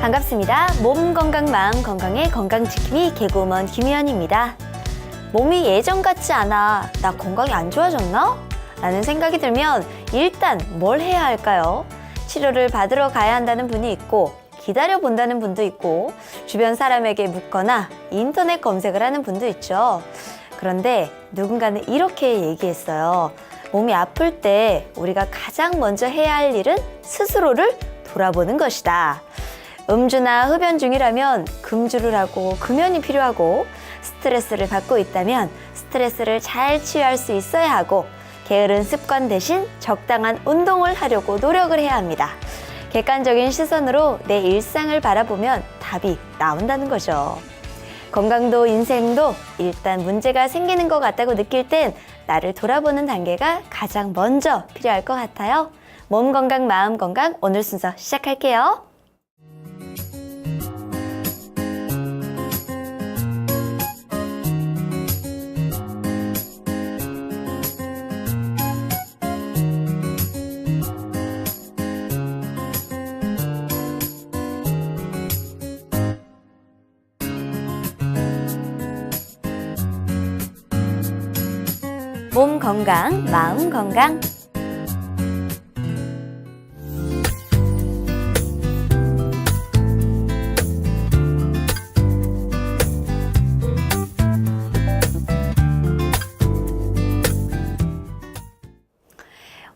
반갑습니다. 몸 건강, 마음 건강의 건강지킴이 개그우먼 김희연입니다. 몸이 예전 같지 않아. 나 건강이 안 좋아졌나? 라는 생각이 들면 일단 뭘 해야 할까요? 치료를 받으러 가야 한다는 분이 있고 기다려 본다는 분도 있고 주변 사람에게 묻거나 인터넷 검색을 하는 분도 있죠. 그런데 누군가는 이렇게 얘기했어요. 몸이 아플 때 우리가 가장 먼저 해야 할 일은 스스로를 돌아보는 것이다. 음주나 흡연 중이라면 금주를 하고 금연이 필요하고 스트레스를 받고 있다면 스트레스를 잘 치유할 수 있어야 하고 게으른 습관 대신 적당한 운동을 하려고 노력을 해야 합니다. 객관적인 시선으로 내 일상을 바라보면 답이 나온다는 거죠. 건강도 인생도 일단 문제가 생기는 것 같다고 느낄 땐 나를 돌아보는 단계가 가장 먼저 필요할 것 같아요. 몸 건강, 마음 건강 오늘 순서 시작할게요. 몸 건강, 마음 건강.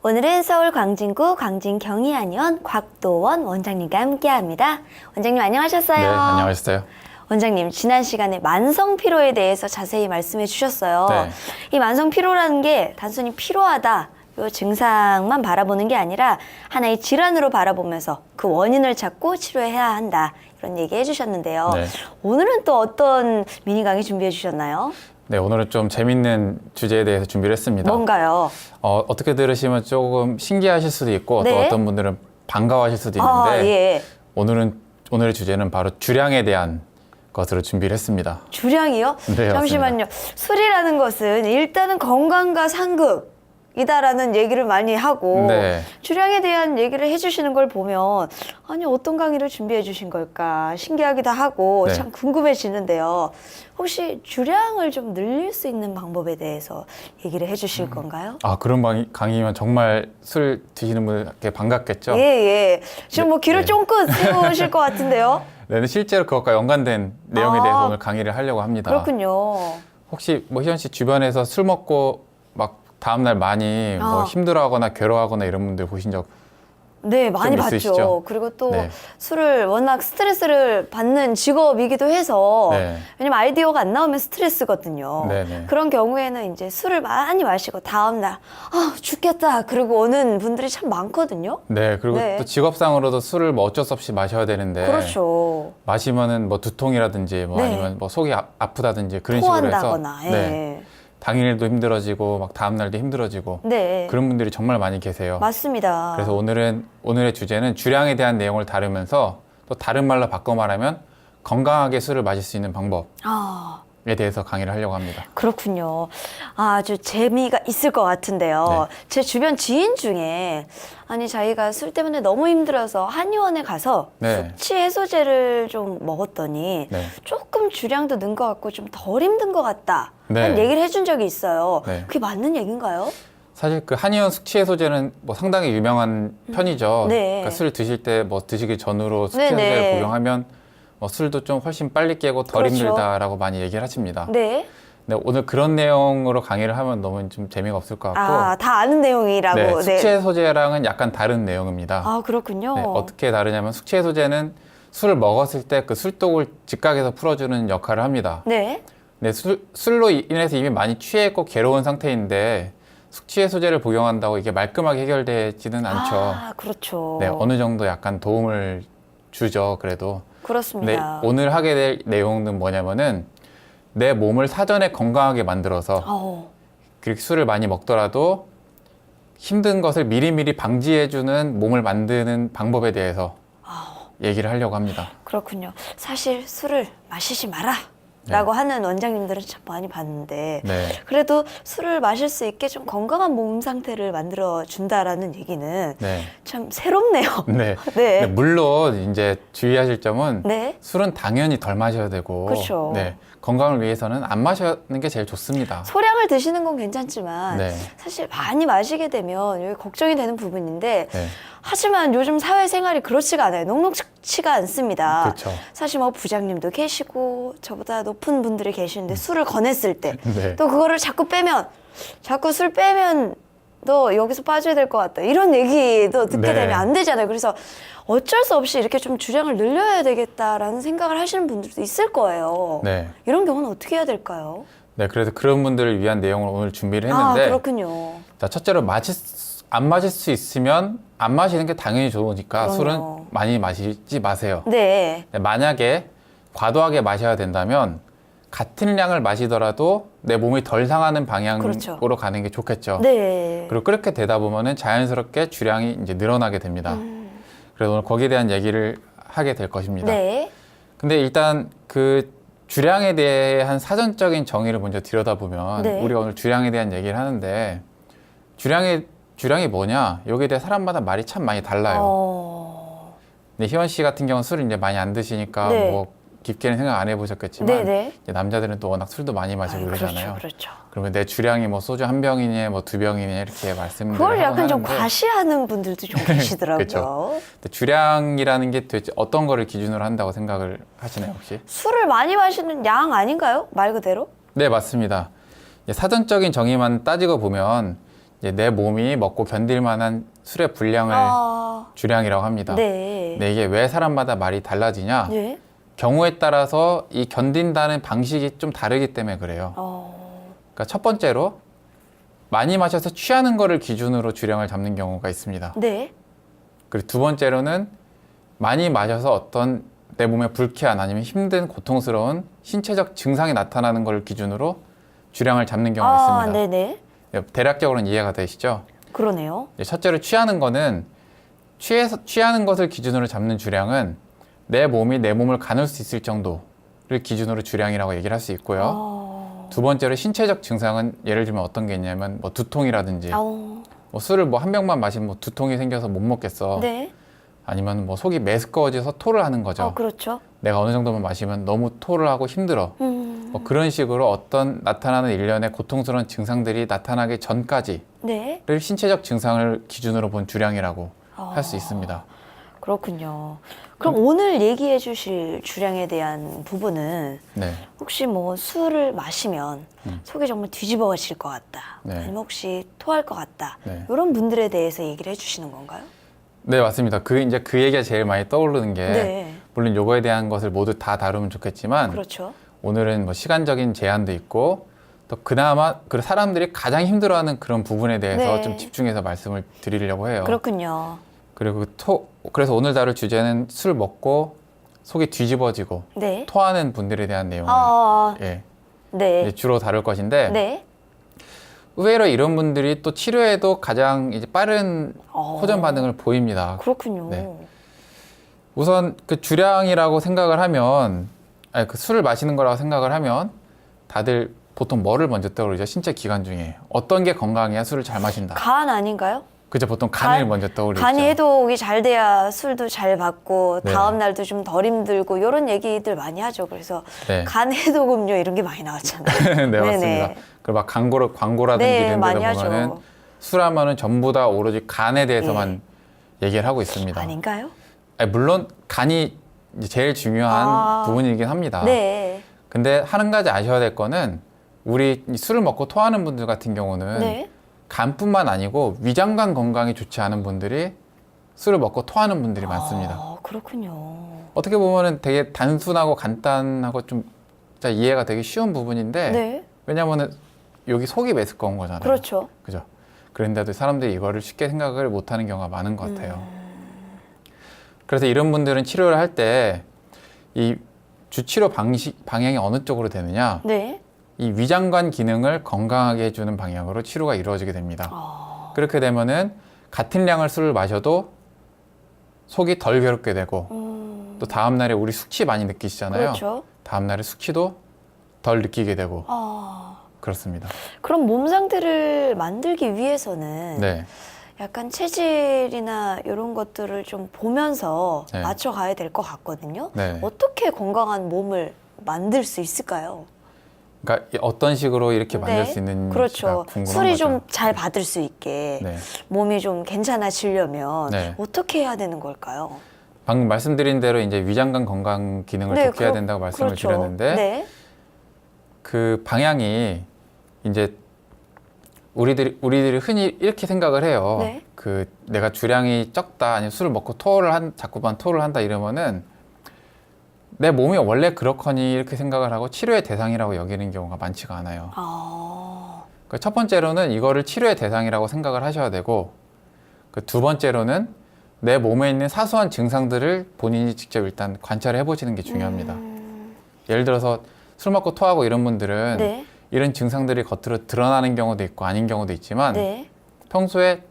오늘은 서울 광진구 광진 경희한의원 곽도원 원장님과 함께합니다. 원장님 안녕하셨어요? 네, 안녕하셨어요. 원장님, 지난 시간에 만성 피로에 대해서 자세히 말씀해 주셨어요. 네. 이 만성 피로라는 게 단순히 피로하다, 요 증상만 바라보는 게 아니라 하나의 질환으로 바라보면서 그 원인을 찾고 치료해야 한다. 이런 얘기 해주셨는데요. 네. 오늘은 또 어떤 미니 강의 준비해 주셨나요? 네, 오늘은 좀 재밌는 주제에 대해서 준비를 했습니다. 뭔가요? 어떻게 들으시면 조금 신기하실 수도 있고 네. 또 어떤 분들은 반가워하실 수도 있는데 예. 오늘의 주제는 바로 주량에 대한 것으로 준비를 했습니다. 주량이요? 네, 잠시만요. 술이라는 것은 일단은 건강과 상극이다라는 얘기를 많이 하고 네. 주량에 대한 얘기를 해주시는 걸 보면 아니 어떤 강의를 준비해 주신 걸까 신기하기도 하고 네. 참 궁금해지는데요. 혹시 주량을 좀 늘릴 수 있는 방법에 대해서 얘기를 해주실 건가요? 그런 강의면 정말 술 드시는 분께 반갑겠죠? 예. 지금 뭐 귀를 네. 쫑긋 세우실 것 같은데요. 네, 실제로 그것과 연관된 내용에 대해서 오늘 강의를 하려고 합니다. 그렇군요. 혹시 뭐 희연 씨 주변에서 술 먹고 막 다음날 많이 뭐 힘들어하거나 괴로워하거나 이런 분들 보신 적 네, 많이 봤죠. 있으시죠? 그리고 또 네. 술을 워낙 스트레스를 받는 직업이기도 해서 네. 왜냐면 아이디어가 안 나오면 스트레스거든요. 네네. 그런 경우에는 이제 술을 많이 마시고 다음날 죽겠다 그러고 오는 분들이 참 많거든요. 네, 그리고 네. 또 직업상으로도 술을 뭐 어쩔 수 없이 마셔야 되는데 그렇죠. 마시면은 뭐 두통이라든지 뭐 네. 아니면 뭐 속이 아프다든지 그런 식으로 해서 토한다거나. 예. 당일도 힘들어지고 막 다음날도 힘들어지고 네. 그런 분들이 정말 많이 계세요. 맞습니다. 그래서 오늘의 주제는 주량에 대한 내용을 다루면서 또 다른 말로 바꿔 말하면 건강하게 술을 마실 수 있는 방법에 대해서 강의를 하려고 합니다. 그렇군요. 아주 재미가 있을 것 같은데요. 네. 제 주변 지인 중에 자기가 술 때문에 너무 힘들어서 한의원에 가서 네. 숙취 해소제를 좀 먹었더니 네. 조금 주량도 는 것 같고 좀 덜 힘든 것 같다. 네. 라는 얘기를 해준 적이 있어요. 네. 그게 맞는 얘기인가요? 사실 그 한의원 숙취해소제는 뭐 상당히 유명한 편이죠. 네. 그러니까 술 드실 때 뭐 드시기 전으로 숙취해소제를 네네. 복용하면 뭐 술도 좀 훨씬 빨리 깨고 덜 그렇죠. 힘들다라고 많이 얘기를 하십니다. 네. 근데 오늘 그런 내용으로 강의를 하면 너무 좀 재미가 없을 것 같고 다 아는 내용이라고. 네, 숙취해소제랑은 약간 다른 내용입니다. 그렇군요. 네, 어떻게 다르냐면 숙취해소제는 술을 먹었을 때 그 술독을 즉각에서 풀어주는 역할을 합니다. 네. 네, 술로 인해서 이미 많이 취했고 괴로운 상태인데 숙취해소제를 복용한다고 이게 말끔하게 해결되지는 않죠. 그렇죠. 네, 어느 정도 약간 도움을 주죠, 그래도. 그렇습니다. 네, 오늘 하게 될 내용은 뭐냐면은 내 몸을 사전에 건강하게 만들어서 그렇게 술을 많이 먹더라도 힘든 것을 미리미리 방지해주는 몸을 만드는 방법에 대해서 얘기를 하려고 합니다. 그렇군요. 사실 술을 마시지 마라. 라고 하는 원장님들은 참 많이 봤는데 네. 그래도 술을 마실 수 있게 좀 건강한 몸 상태를 만들어 준다라는 얘기는 네. 참 새롭네요. 네. 네. 네, 물론 이제 주의하실 점은 네. 술은 당연히 덜 마셔야 되고 그렇죠. 네, 건강을 위해서는 안 마시는 게 제일 좋습니다. 소량을 드시는 건 괜찮지만 네. 사실 많이 마시게 되면 여기 걱정이 되는 부분인데 네. 하지만 요즘 사회생활이 그렇지가 않아요. 녹록치가 않습니다. 그렇죠. 사실 뭐 부장님도 계시고 저보다 높은 분들이 계시는데 술을 권했을 때 또 네. 그거를 자꾸 술 빼면 너 여기서 빠져야 될 것 같다. 이런 얘기도 듣게 네. 되면 안 되잖아요. 그래서 어쩔 수 없이 이렇게 좀 주량을 늘려야 되겠다라는 생각을 하시는 분들도 있을 거예요. 네. 이런 경우는 어떻게 해야 될까요? 네, 그래서 그런 분들을 위한 내용을 오늘 준비를 아, 했는데 그렇군요. 자, 첫째로 안 마실 수 있으면 안 마시는 게 당연히 좋으니까 그럼요. 술은 많이 마시지 마세요. 네. 네, 만약에 과도하게 마셔야 된다면 같은 양을 마시더라도 내 몸이 덜 상하는 방향으로 그렇죠. 가는 게 좋겠죠. 네. 그리고 그렇게 되다 보면은 자연스럽게 주량이 이제 늘어나게 됩니다. 그래서 오늘 거기에 대한 얘기를 하게 될 것입니다. 네. 근데 일단 그 주량에 대한 사전적인 정의를 먼저 들여다보면 네. 우리가 오늘 주량에 대한 얘기를 하는데 주량이 뭐냐? 여기에 대해 사람마다 말이 참 많이 달라요. 근데 희원 씨 같은 경우는 술을 이제 많이 안 드시니까 네. 뭐 깊게는 생각 안 해보셨겠지만 네네. 이제 남자들은 또 워낙 술도 많이 마시고 그러잖아요. 그렇죠, 그렇죠. 그러면 내 주량이 뭐 소주 한 병이니 뭐 두 병이니 이렇게 말씀을 그걸 하곤 약간 좀 하는데 과시하는 분들도 좀 계시더라고요. 그렇죠. 근데 주량이라는 게 도대체 어떤 거를 기준으로 한다고 생각을 하시나요 혹시? 술을 많이 마시는 양 아닌가요? 말 그대로? 네, 맞습니다. 이제 사전적인 정의만 따지고 보면 이제 내 몸이 먹고 견딜 만한 술의 분량을 주량이라고 합니다. 네. 근데 이게 왜 사람마다 말이 달라지냐? 네. 경우에 따라서 이 견딘다는 방식이 좀 다르기 때문에 그래요. 그러니까 첫 번째로 많이 마셔서 취하는 거를 기준으로 주량을 잡는 경우가 있습니다. 네. 그리고 두 번째로는 많이 마셔서 어떤 내 몸에 불쾌한 아니면 힘든 고통스러운 신체적 증상이 나타나는 걸 기준으로 주량을 잡는 경우가 있습니다. 네네. 대략적으로는 이해가 되시죠? 그러네요. 첫째로 취하는 거는 취하는 것을 기준으로 잡는 주량은 내 몸이 내 몸을 가눌 수 있을 정도를 기준으로 주량이라고 얘기를 할 수 있고요. 두 번째로 신체적 증상은 예를 들면 어떤 게 있냐면 뭐 두통이라든지 뭐 술을 뭐 한 병만 마시면 뭐 두통이 생겨서 못 먹겠어. 네. 아니면 뭐 속이 메스꺼워져서 토를 하는 거죠. 그렇죠. 내가 어느 정도만 마시면 너무 토를 하고 힘들어. 뭐 그런 식으로 어떤 나타나는 일련의 고통스러운 증상들이 나타나기 전까지를 네. 신체적 증상을 기준으로 본 주량이라고 할 수 있습니다. 그렇군요. 그럼 오늘 얘기해 주실 주량에 대한 부분은 네. 혹시 뭐 술을 마시면 속이 정말 뒤집어질 것 같다. 네. 아니면 혹시 토할 것 같다. 네. 이런 분들에 대해서 얘기를 해주시는 건가요? 네, 맞습니다. 이제 그 얘기가 제일 많이 떠오르는 게 네. 물론 요거에 대한 것을 모두 다 다루면 좋겠지만 그렇죠. 오늘은 뭐 시간적인 제한도 있고 또 그나마 그 사람들이 가장 힘들어하는 그런 부분에 대해서 네. 좀 집중해서 말씀을 드리려고 해요. 그렇군요. 그리고 그래서 오늘 다룰 주제는 술 먹고 속이 뒤집어지고 네. 토하는 분들에 대한 내용을 예, 네. 이제 주로 다룰 것인데 네. 의외로 이런 분들이 또 치료에도 가장 이제 빠른 호전 반응을 보입니다. 그렇군요. 네. 우선 그 주량이라고 생각을 하면 그 술을 마시는 거라고 생각을 하면 다들 보통 뭐를 먼저 떠오르죠? 신체 기관 중에 어떤 게 건강해야 술을 잘 마신다. 간 아닌가요? 그죠? 보통 간을 먼저 떠올리죠. 간이 해독이 잘 돼야 술도 잘 받고 네. 다음 날도 좀 덜 힘들고 이런 얘기들 많이 하죠. 그래서 네. 간 해독 음료 이런 게 많이 나왔잖아요. 네, 맞습니다. 그리고 막 광고라든지 네, 이런 많이 데도 보면은 하죠. 술하면은 전부 다 오로지 간에 대해서만 얘기를 하고 있습니다. 아닌가요? 물론 간이 이제 제일 중요한 부분이긴 합니다. 네. 근데 한 가지 아셔야 될 거는 우리 술을 먹고 토하는 분들 같은 경우는 네. 간뿐만 아니고 위장관 건강이 좋지 않은 분들이 술을 먹고 토하는 분들이 많습니다. 그렇군요. 어떻게 보면은 되게 단순하고 간단하고 좀 진짜 이해가 되기 쉬운 부분인데 네. 왜냐면은 여기 속이 메스꺼운 거잖아요. 그렇죠. 그죠? 그런데도 사람들이 이거를 쉽게 생각을 못하는 경우가 많은 것 같아요. 그래서 이런 분들은 치료를 할 때 이 주치료 방향이 어느 쪽으로 되느냐? 네. 이 위장관 기능을 건강하게 해주는 방향으로 치료가 이루어지게 됩니다. 그렇게 되면은 같은 양을 술을 마셔도 속이 덜 괴롭게 되고 또 다음 날에 우리 숙취 많이 느끼시잖아요. 그렇죠. 다음 날에 숙취도 덜 느끼게 되고 아, 그렇습니다. 그럼 몸 상태를 만들기 위해서는 네. 약간 체질이나 이런 것들을 좀 보면서 네. 맞춰가야 될 것 같거든요. 네. 어떻게 건강한 몸을 만들 수 있을까요? 그러니까 어떤 식으로 이렇게 만들 네. 수 있는지가 그렇죠. 궁금한 술이 거죠. 좀 잘 받을 수 있게 네. 몸이 좀 괜찮아지려면 네. 어떻게 해야 되는 걸까요? 방금 말씀드린 대로 이제 위장관 건강 기능을 좋게 해야 된다고 말씀을 그렇죠. 드렸는데 네. 그 방향이 이제 우리들이 흔히 이렇게 생각을 해요. 네. 그 내가 주량이 적다, 아니면 술을 먹고 자꾸만 토를 한다 이러면은 내 몸이 원래 그렇거니 이렇게 생각을 하고 치료의 대상이라고 여기는 경우가 많지가 않아요. 아, 그첫 번째로는 이거를 치료의 대상이라고 생각을 하셔야 되고, 그 두 번째로는 내 몸에 있는 사소한 증상들을 본인이 직접 일단 관찰해 보시는 게 중요합니다. 예를 들어서 술 먹고 토하고 이런 분들은 네. 이런 증상들이 겉으로 드러나는 경우도 있고 아닌 경우도 있지만 네. 평소에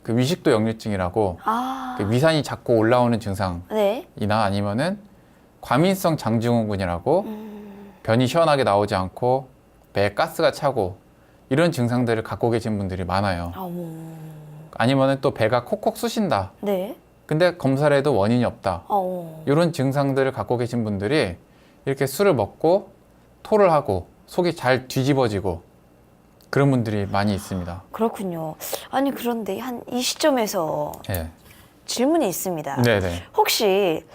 그 위식도 역류증이라고 아, 그 위산이 자꾸 올라오는 증상이나 네. 아니면은 과민성 장증후군이라고 변이 시원하게 나오지 않고 배에 가스가 차고 이런 증상들을 갖고 계신 분들이 많아요. 어머. 아니면은 또 배가 콕콕 쑤신다. 네. 근데 검사를 해도 원인이 없다. 어. 이런 증상들을 갖고 계신 분들이 이렇게 술을 먹고 토를 하고 속이 잘 뒤집어지고 그런 분들이 많이 있습니다. 그렇군요. 아니 그런데 한 이 시점에서 네. 질문이 있습니다. 네네. 혹시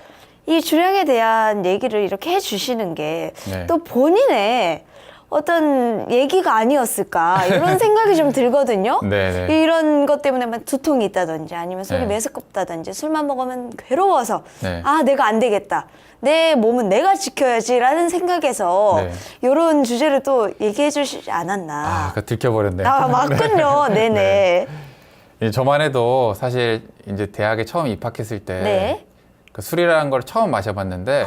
이 주량에 대한 얘기를 이렇게 해주시는 게 네. 또 본인의 어떤 얘기가 아니었을까 이런 생각이 좀 들거든요. 네네. 이런 것 때문에 막 두통이 있다든지 아니면 속이 네. 메스껍다든지 술만 먹으면 괴로워서 네. 아 내가 안 되겠다. 내 몸은 내가 지켜야지라는 생각에서 네. 이런 주제를 또 얘기해 주시지 않았나. 아, 그거 들켜버렸네. 아, 맞군요. 네네. 네. 저만 해도 사실 이제 대학에 처음 입학했을 때 네. 그 술이라는 걸 처음 마셔봤는데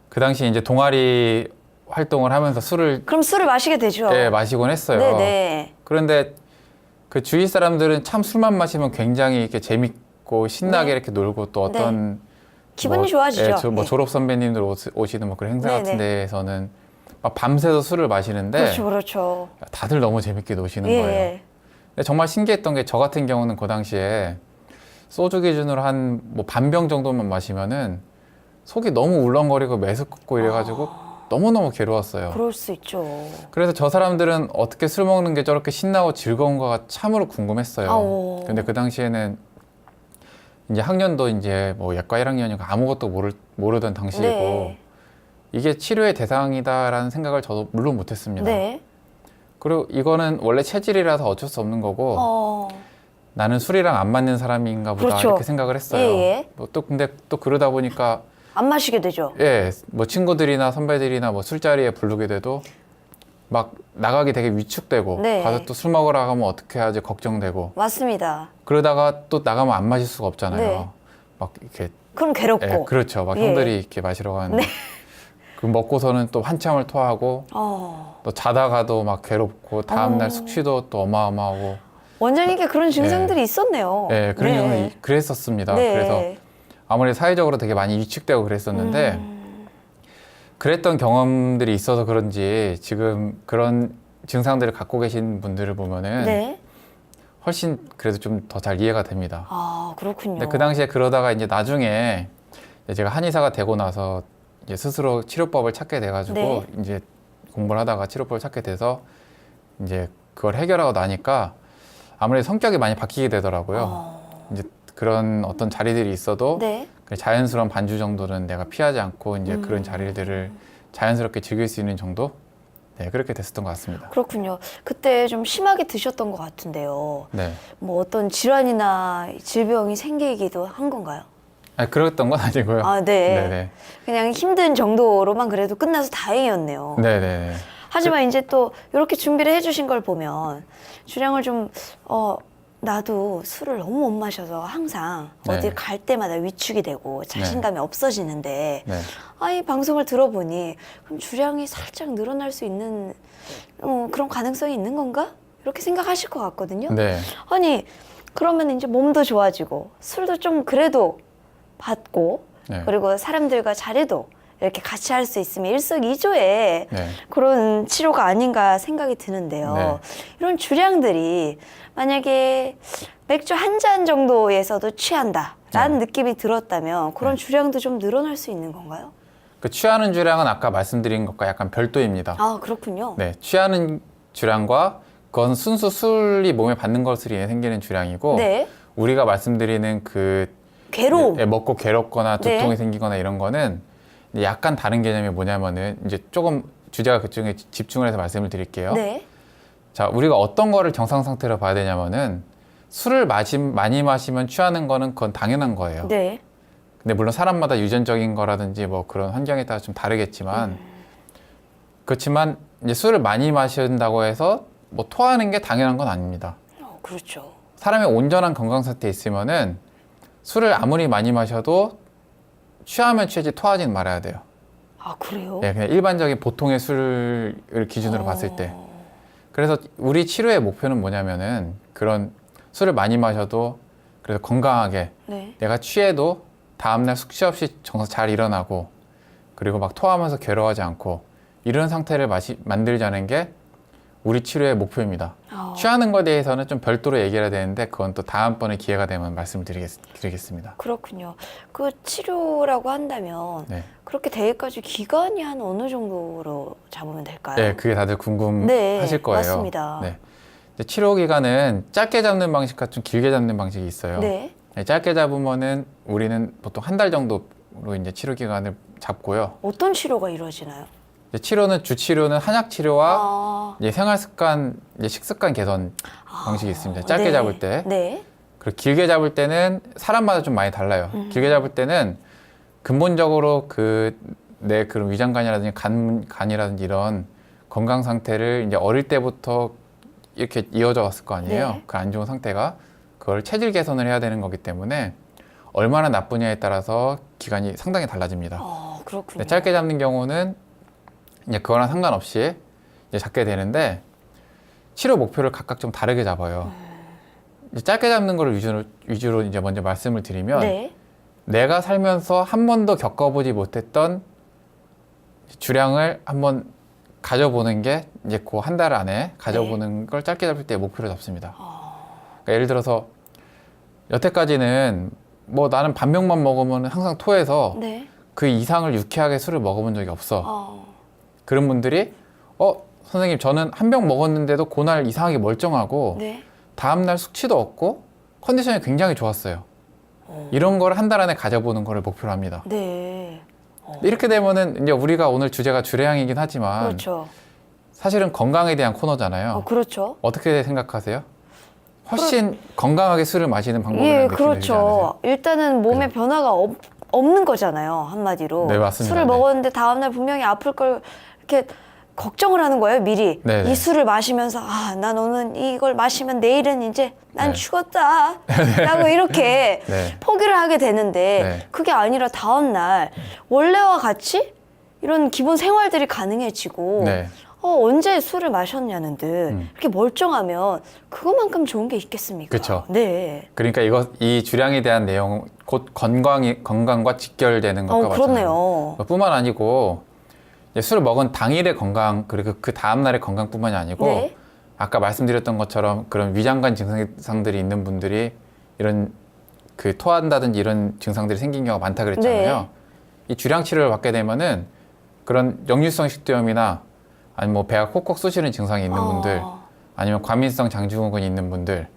그 당시 이제 동아리 활동을 하면서 술을 그럼 술을 마시게 되죠. 마시곤 했어요. 네네. 그런데 그 주위 사람들은 참 술만 마시면 굉장히 이렇게 재밌고 신나게 네. 이렇게 놀고 또 어떤 기분이 좋아지죠. 뭐 네. 졸업 선배님들 오시는 뭐 그런 행사 네네. 같은 데에서는 막 밤새서 술을 마시는데 그렇죠, 그렇죠. 다들 너무 재밌게 노시는 예, 거예요. 예. 근데 정말 신기했던 게 저 같은 경우는 그 당시에 소주 기준으로 한 뭐 반병 정도만 마시면은 속이 너무 울렁거리고 메스껍고 이래가지고 너무너무 괴로웠어요. 그럴 수 있죠. 그래서 저 사람들은 어떻게 술 먹는 게 저렇게 신나고 즐거운가가 참으로 궁금했어요. 아오. 근데 그 당시에는 이제 학년도 이제 뭐 예과 1학년이고 아무것도 모르던 당시이고 네. 이게 치료의 대상이다라는 생각을 저도 물론 못했습니다. 네. 그리고 이거는 원래 체질이라서 어쩔 수 없는 거고 어, 나는 술이랑 안 맞는 사람인가 보다 그렇죠. 이렇게 생각을 했어요. 예, 예. 뭐 또 근데 또 그러다 보니까 안 마시게 되죠. 뭐 친구들이나 선배들이나 뭐 술자리에 부르게 돼도 막 나가기 되게 위축되고 네. 가서 또 술 먹으러 가면 어떻게 하지 걱정되고 맞습니다. 그러다가 또 나가면 안 마실 수가 없잖아요. 네. 막 이렇게 그럼 괴롭고. 그렇죠. 막 예. 형들이 이렇게 마시러 가는데 그 먹고서는 또 한참을 토하고 또 자다가도 막 괴롭고 다음날 숙취도 또 어마어마하고 원장님께 그런 증상들이 있었네요. 그런 경우는 그랬었습니다. 네. 그래서 아무래도 사회적으로 되게 많이 위축되고 그랬었는데 그랬던 경험들이 있어서 그런지 지금 그런 증상들을 갖고 계신 분들을 보면은 네. 훨씬 그래도 좀 더 잘 이해가 됩니다. 아, 그렇군요. 근데 그 당시에 그러다가 이제 나중에 제가 한의사가 되고 나서 이제 스스로 치료법을 찾게 돼가지고 네. 이제 공부를 하다가 치료법을 찾게 돼서 이제 그걸 해결하고 나니까 아무래도 성격이 많이 바뀌게 되더라고요. 이제 그런 어떤 자리들이 있어도 네. 그 자연스러운 반주 정도는 내가 피하지 않고 이제 그런 자리들을 자연스럽게 즐길 수 있는 정도? 네, 그렇게 됐었던 것 같습니다. 그렇군요. 그때 좀 심하게 드셨던 것 같은데요. 네. 뭐 어떤 질환이나 질병이 생기기도 한 건가요? 아니, 그랬던 건 아니고요. 아, 네. 네네. 그냥 힘든 정도로만 그래도 끝나서 다행이었네요. 네네. 하지만 이제 또 이렇게 준비를 해주신 걸 보면 주량을 좀 나도 술을 너무 못 마셔서 항상 네. 어딜 갈 때마다 위축이 되고 자신감이 없어지는데 네. 이 방송을 들어보니 그럼 주량이 살짝 늘어날 수 있는 그런 가능성이 있는 건가? 이렇게 생각하실 것 같거든요. 네. 아니 그러면 이제 몸도 좋아지고 술도 좀 그래도 받고 네. 그리고 사람들과 자리도 이렇게 같이 할 수 있으면 일석이조의 네. 그런 치료가 아닌가 생각이 드는데요. 네. 이런 주량들이 만약에 맥주 한 잔 정도에서도 취한다라는 느낌이 들었다면 그런 주량도 좀 늘어날 수 있는 건가요? 그 취하는 주량은 아까 말씀드린 것과 약간 별도입니다. 아, 그렇군요. 네, 취하는 주량과 그건 순수 술이 몸에 받는 것으로 인해 생기는 주량이고 네. 우리가 말씀드리는 그 괴로움. 먹고 괴롭거나 두통이 네. 생기거나 이런 거는 약간 다른 개념이 뭐냐면은 이제 조금 주제가 그쪽에 집중을 해서 말씀을 드릴게요. 네. 자, 우리가 어떤 거를 정상 상태로 봐야 되냐면은 술을 많이 마시면 취하는 거는 그건 당연한 거예요. 네. 근데 물론 사람마다 유전적인 거라든지 뭐 그런 환경에 따라 좀 다르겠지만 그렇지만 이제 술을 많이 마신다고 해서 뭐 토하는 게 당연한 건 아닙니다. 그렇죠. 사람이 온전한 건강 상태에 있으면은 술을 아무리 많이 마셔도 취하면 취하지 토하지는 말아야 돼요. 아, 그래요? 네, 그냥 일반적인 보통의 술을 기준으로 봤을 때. 그래서 우리 치료의 목표는 뭐냐면은 그런 술을 많이 마셔도 그래서 건강하게 네. 내가 취해도 다음날 숙취 없이 정상 잘 일어나고 그리고 막 토하면서 괴로워하지 않고 이런 상태를 만들자는 게 우리 치료의 목표입니다. 취하는 것에 대해서는 좀 별도로 얘기해야 되는데 그건 또 다음번에 기회가 되면 말씀을 드리겠습니다. 그렇군요. 그 치료라고 한다면 네. 그렇게 되기까지 기간이 한 어느 정도로 잡으면 될까요? 네, 그게 다들 궁금하실 거예요. 맞습니다. 네. 이제 치료 기간은 짧게 잡는 방식과 좀 길게 잡는 방식이 있어요. 네. 네, 짧게 잡으면은 우리는 보통 한 달 정도로 이제 치료 기간을 잡고요. 어떤 치료가 이루어지나요? 이제 치료는 주 치료는 한약 치료와 아, 이제 생활 습관, 이제 식습관 개선 방식이 있습니다. 짧게 네. 잡을 때. 네. 그리고 길게 잡을 때는 사람마다 좀 많이 달라요. 길게 잡을 때는 근본적으로 내 그런 위장관이라든지 간이라든지 이런 건강 상태를 이제 어릴 때부터 이렇게 이어져 왔을 거 아니에요. 네. 그 안 좋은 상태가 그걸 체질 개선을 해야 되는 거기 때문에 얼마나 나쁘냐에 따라서 기간이 상당히 달라집니다. 그렇군요. 네, 짧게 잡는 경우는 이제 그거랑 상관없이 이제 잡게 되는데 치료 목표를 각각 좀 다르게 잡아요. 이제 짧게 잡는 거를 위주로 이제 먼저 말씀을 드리면 네. 내가 살면서 한 번도 겪어보지 못했던 주량을 한번 가져보는 게 이제 그 한 달 안에 가져보는 걸 짧게 잡을 때 목표로 잡습니다. 그러니까 예를 들어서 여태까지는 뭐 나는 반 병만 먹으면 항상 토해서 네. 그 이상을 유쾌하게 술을 먹어본 적이 없어. 아, 그런 분들이 선생님 저는 한 병 먹었는데도 그날 이상하게 멀쩡하고 네. 다음날 숙취도 없고 컨디션이 굉장히 좋았어요. 이런 걸 한 달 안에 가져보는 거를 목표로 합니다. 네. 이렇게 되면은 이제 우리가 오늘 주제가 주량이긴 하지만 그렇죠. 사실은 건강에 대한 코너잖아요. 그렇죠. 어떻게 생각하세요? 훨씬 건강하게 술을 마시는 방법이라는 예, 느낌이 들지 않으세요? 그렇죠. 일단은 몸에 변화가 없는 거잖아요, 한마디로. 네, 맞습니다. 술을 네. 먹었는데 다음날 분명히 아플 걸 이렇게 걱정을 하는 거예요, 미리. 네네. 이 술을 마시면서, 난 오늘 이걸 마시면 내일은 이제 난 네. 죽었다. 라고 이렇게 네. 포기를 하게 되는데, 네. 그게 아니라 다음날 원래와 같이 이런 기본 생활들이 가능해지고, 네. 언제 술을 마셨냐는 듯 이렇게 멀쩡하면 그것만큼 좋은 게 있겠습니까? 그쵸. 네. 그러니까 이 주량에 대한 내용 곧 건강과 직결되는 것과 그렇네요. 마찬가지예요. 뿐만 아니고 이제 술을 먹은 당일의 건강 그리고 그 다음 날의 건강뿐만이 아니고 네. 아까 말씀드렸던 것처럼 그런 위장관 증상들이 있는 분들이 이런 그 토한다든지 이런 증상들이 생긴 경우가 많다 그랬잖아요. 네. 이 주량 치료를 받게 되면은 그런 역류성 식도염이나 아니면 뭐 배가 콕콕 쑤시는 증상이 있는 분들 아니면 과민성 장증후군이 있는 분들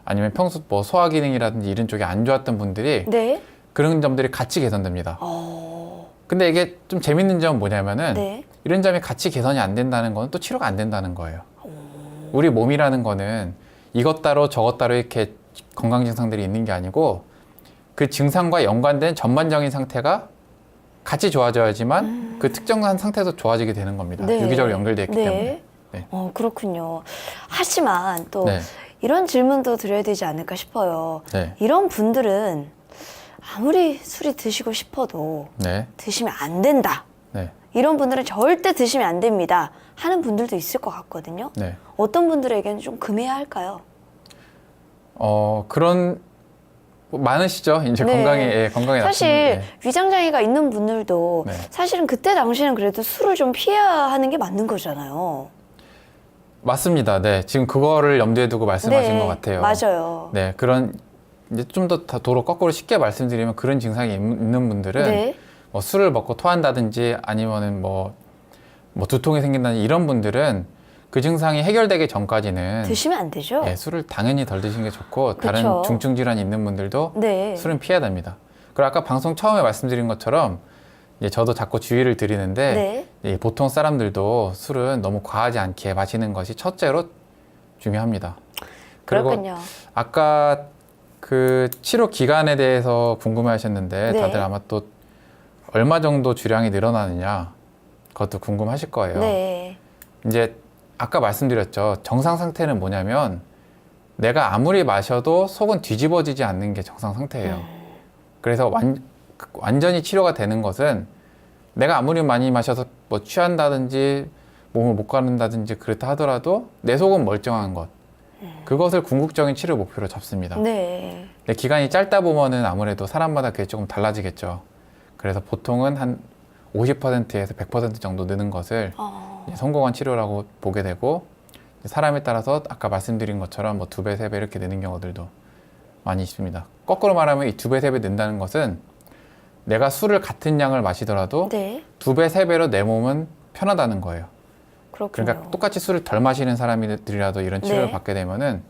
아니면 평소 뭐 소화 기능이라든지 이런 쪽이 안 좋았던 분들이 네. 그런 점들이 같이 개선됩니다. 근데 이게 좀 재밌는 점은 뭐냐면은 네. 이런 점이 같이 개선이 안 된다는 건 또 치료가 안 된다는 거예요. 우리 몸이라는 거는 이것 따로 저것 따로 이렇게 건강 증상들이 있는 게 아니고 그 증상과 연관된 전반적인 상태가 같이 좋아져야지만 그 특정한 상태도 좋아지게 되는 겁니다. 네. 유기적으로 연결되어 있기 네. 때문에. 네. 그렇군요. 하지만 또 네. 이런 질문도 드려야 되지 않을까 싶어요. 네. 이런 분들은 아무리 술이 드시고 싶어도 네. 드시면 안 된다. 네. 이런 분들은 절대 드시면 안 됩니다. 하는 분들도 있을 것 같거든요. 많으시죠. 이제 네. 건강에 사실 나쁜 분. 위장장애가 있는 분들도 네. 사실은 그때 당시에는 그래도 술을 좀 피해야 하는 게 맞는 거잖아요. 맞습니다. 네, 지금 그거를 염두에 두고 말씀하신 네, 것 같아요. 맞아요. 네, 그런 이제 좀 더 도로 거꾸로 쉽게 말씀드리면 그런 증상이 있는 분들은 네. 뭐 술을 먹고 토한다든지 아니면은 뭐 두통이 생긴다든지 이런 분들은 그 증상이 해결되기 전까지는 드시면 안 되죠? 네, 술을 당연히 덜 드시는 게 좋고 다른 그쵸. 중증 질환이 있는 분들도 네. 술은 피해야 됩니다. 그리고 아까 방송 처음에 말씀드린 것처럼 이제 저도 자꾸 주의를 드리는데 네. 보통 사람들도 술은 너무 과하지 않게 마시는 것이 첫째로 중요합니다. 그리고 그렇군요. 아까 그 치료 기간에 대해서 궁금해하셨는데 네. 다들 아마 또 얼마 정도 주량이 늘어나느냐 그것도 궁금하실 거예요. 네. 이제 아까 말씀드렸죠. 정상 상태는 뭐냐면 내가 아무리 마셔도 속은 뒤집어지지 않는 게 정상 상태예요. 그래서 완전히 치료가 되는 것은 내가 아무리 많이 마셔서 뭐 취한다든지 몸을 못 가는다든지 그렇다 하더라도 내 속은 멀쩡한 것. 그것을 궁극적인 치료 목표로 잡습니다. 네. 근데 기간이 짧다 보면은 아무래도 사람마다 그게 조금 달라지겠죠. 그래서 보통은 한 50%에서 100% 정도 느는 것을 이제 성공한 치료라고 보게 되고 사람에 따라서 아까 말씀드린 것처럼 뭐 2배, 3배 이렇게 느는 경우들도 많이 있습니다. 거꾸로 말하면 이 2배, 3배 는다는 것은 내가 술을 같은 양을 마시더라도 네. 2배, 3배로 내 몸은 편하다는 거예요. 그렇군요. 그러니까 똑같이 술을 덜 마시는 사람들이라도 이런 치료를 네. 받게 되면은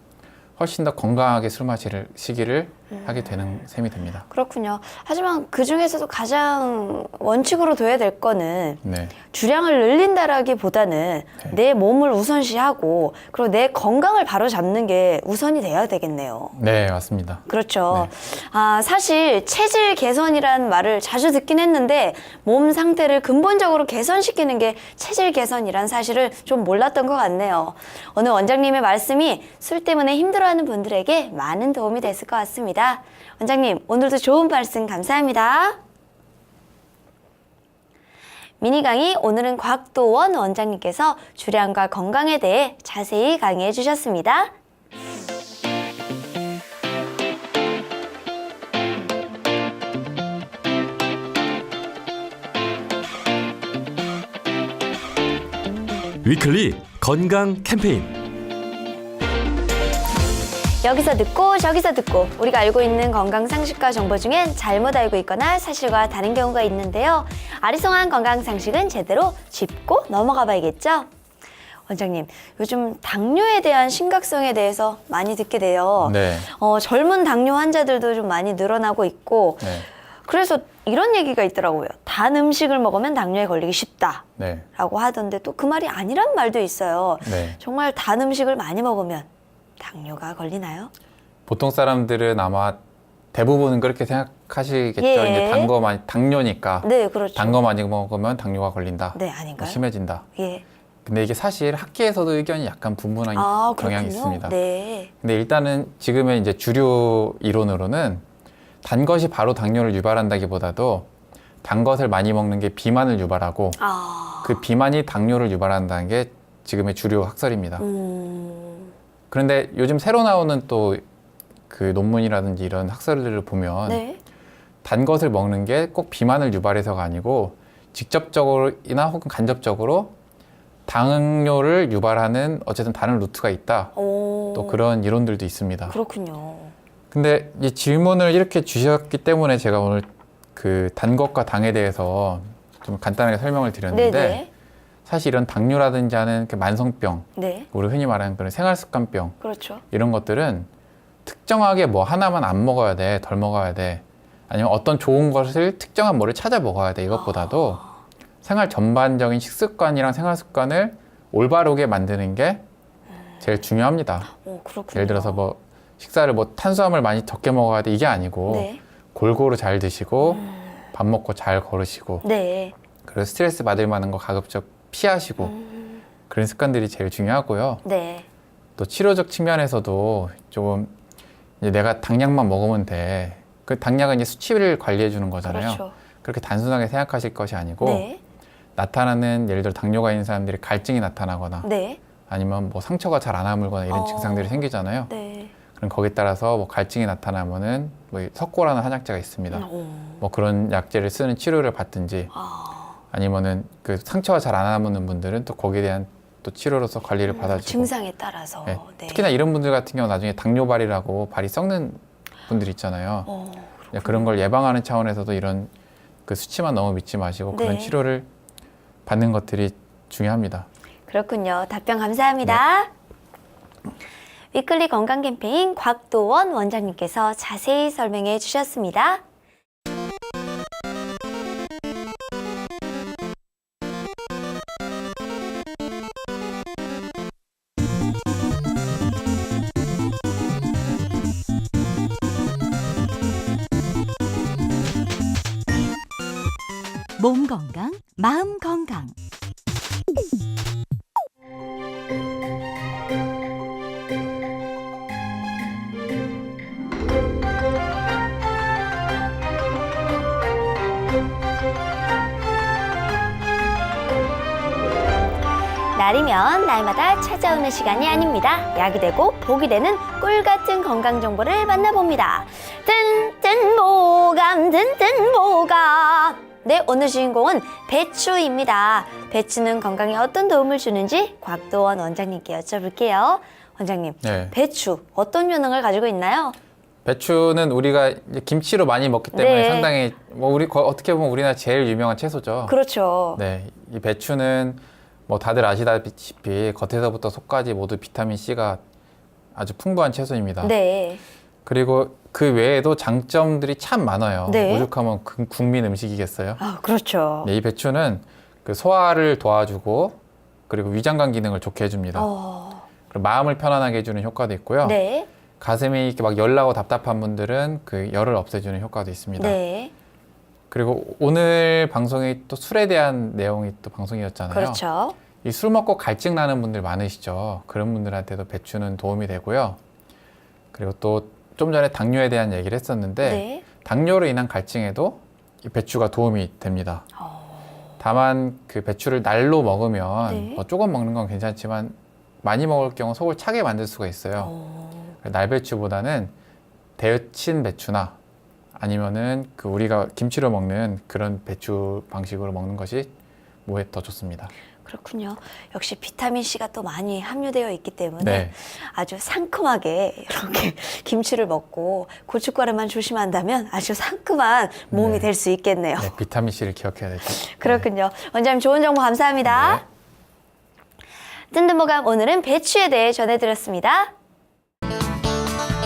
훨씬 더 건강하게 술 마시기를 하게 되는 셈이 됩니다. 그렇군요. 하지만 그 중에서도 가장 원칙으로 둬야 될 거는 네. 주량을 늘린다라기보다는 네. 내 몸을 우선시하고 그리고 내 건강을 바로 잡는 게 우선이 돼야 되겠네요. 네, 맞습니다. 그렇죠. 네. 사실 체질 개선이라는 말을 자주 듣긴 했는데 몸 상태를 근본적으로 개선시키는 게 체질 개선이란 사실을 좀 몰랐던 것 같네요. 오늘 원장님의 말씀이 술 때문에 힘들어하는 분들에게 많은 도움이 됐을 것 같습니다. 원장님, 오늘도 좋은 말씀 감사합니다. 미니 강의 오늘은 곽도원 원장님께서 주량과 건강에 대해 자세히 강의해 주셨습니다. 위클리 건강 캠페인 여기서 듣고 저기서 듣고 우리가 알고 있는 건강 상식과 정보 중엔 잘못 알고 있거나 사실과 다른 경우가 있는데요. 아리송한 건강 상식은 제대로 짚고 넘어가 봐야겠죠? 원장님, 요즘 당뇨에 대한 심각성에 대해서 많이 듣게 돼요. 네. 젊은 당뇨 환자들도 좀 많이 늘어나고 있고 네. 그래서 이런 얘기가 있더라고요. 단 음식을 먹으면 당뇨에 걸리기 쉽다. 네. 라고 하던데 또 그 말이 아니란 말도 있어요. 네. 정말 단 음식을 많이 먹으면 당뇨가 걸리나요? 보통 사람들은 아마 대부분은 그렇게 생각하시겠죠. 예. 이제 당뇨니까 네, 그렇죠. 단 거 많이 먹으면 당뇨가 걸린다. 네, 아닌가요? 심해진다. 예. 근데 이게 사실 학계에서도 의견이 약간 분분한 경향이 있습니다. 네. 근데 일단은 지금의 이제 주류 이론으로는 단 것이 바로 당뇨를 유발한다기보다도 단 것을 많이 먹는 게 비만을 유발하고 그 비만이 당뇨를 유발한다는 게 지금의 주류 학설입니다. 그런데 요즘 새로 나오는 또 그 논문이라든지 이런 학설들을 보면 네. 단 것을 먹는 게 꼭 비만을 유발해서가 아니고 직접적으로나 혹은 간접적으로 당뇨를 유발하는 어쨌든 다른 루트가 있다. 또 그런 이론들도 있습니다. 그렇군요. 근데 이 질문을 이렇게 주셨기 때문에 제가 오늘 그 단 것과 당에 대해서 좀 간단하게 설명을 드렸는데 네네. 사실 이런 당뇨라든지 하는 그 만성병, 네. 우리 흔히 말하는 그런 생활습관병 그렇죠. 이런 것들은 특정하게 뭐 하나만 안 먹어야 돼, 덜 먹어야 돼, 아니면 어떤 좋은 것을 특정한 뭐를 찾아 먹어야 돼 이것보다도 생활 전반적인 식습관이랑 생활습관을 올바르게 만드는 게 제일 중요합니다. 그렇군요. 예를 들어서 뭐 식사를 뭐 탄수화물 많이 적게 먹어야 돼 이게 아니고 네. 골고루 잘 드시고 밥 먹고 잘 걸으시고 네. 그리고 스트레스 받을 만한 거 가급적 피하시고 그런 습관들이 제일 중요하고요. 네. 또 치료적 측면에서도 조금 이제 내가 당약만 먹으면 돼. 그 당약은 이제 수치를 관리해 주는 거잖아요. 그렇죠. 그렇게 단순하게 생각하실 것이 아니고 네. 나타나는 예를 들어 당뇨가 있는 사람들이 갈증이 나타나거나 네. 아니면 뭐 상처가 잘 안 아물거나 이런 어. 증상들이 생기잖아요. 네. 그럼 거기에 따라서 뭐 갈증이 나타나면은 뭐 석고라는 한약재가 있습니다. 뭐 그런 약재를 쓰는 치료를 받든지 아니면은 그 상처가 잘 안 남는 분들은 또 거기에 대한 또 치료로서 관리를 받아주고 증상에 따라서. 네. 네. 특히나 이런 분들 같은 경우 나중에 당뇨발이라고 발이 썩는 분들 있잖아요. 네, 그런 걸 예방하는 차원에서도 이런 그 수치만 너무 믿지 마시고 네. 그런 치료를 받는 것들이 중요합니다. 그렇군요. 답변 감사합니다. 위클리 건강 캠페인 곽도원 원장님께서 자세히 설명해 주셨습니다. 몸 건강, 마음 건강. 날이면 날마다 찾아오는 시간이 아닙니다. 약이 되고 복이 되는 꿀 같은 건강 정보를 만나봅니다. 뜬뜬모감 뜬뜬모감. 네, 오늘 주인공은 배추입니다. 배추는 건강에 어떤 도움을 주는지 곽도원 원장님께 여쭤볼게요. 원장님, 네. 배추 어떤 효능을 가지고 있나요? 배추는 우리가 이제 김치로 많이 먹기 때문에 네. 상당히 뭐 어떻게 보면 우리나라 제일 유명한 채소죠. 그렇죠. 네, 이 배추는 뭐 다들 아시다시피 겉에서부터 속까지 모두 비타민 C가 아주 풍부한 채소입니다. 네. 그리고 그 외에도 장점들이 참 많아요. 네. 오죽하면 국민 음식이겠어요. 아, 그렇죠. 네, 이 배추는 그 소화를 도와주고 그리고 위장관 기능을 좋게 해줍니다. 그리고 마음을 편안하게 해주는 효과도 있고요. 네. 가슴이 이렇게 막 열나고 답답한 분들은 그 열을 없애주는 효과도 있습니다. 네. 그리고 오늘 방송이 또 술에 대한 내용이 또 방송이었잖아요. 그렇죠. 이 술 먹고 갈증 나는 분들 많으시죠. 그런 분들한테도 배추는 도움이 되고요. 그리고 또 좀 전에 당뇨에 대한 얘기를 했었는데 네. 당뇨로 인한 갈증에도 이 배추가 도움이 됩니다. 다만 그 배추를 날로 먹으면 네. 뭐 조금 먹는 건 괜찮지만 많이 먹을 경우 속을 차게 만들 수가 있어요. 날배추보다는 데친 배추나 아니면은 그 우리가 김치로 먹는 그런 배추 방식으로 먹는 것이 몸에 더 좋습니다. 그렇군요. 역시 비타민C가 또 많이 함유되어 있기 때문에 네. 아주 상큼하게 이렇게 김치를 먹고 고춧가루만 조심한다면 아주 상큼한 몸이 네. 될 수 있겠네요. 네, 비타민 C를 기억해야 되죠. 그렇군요. 원장님 좋은 정보 감사합니다. 네. 뜬든모감 오늘은 배추에 대해 전해드렸습니다.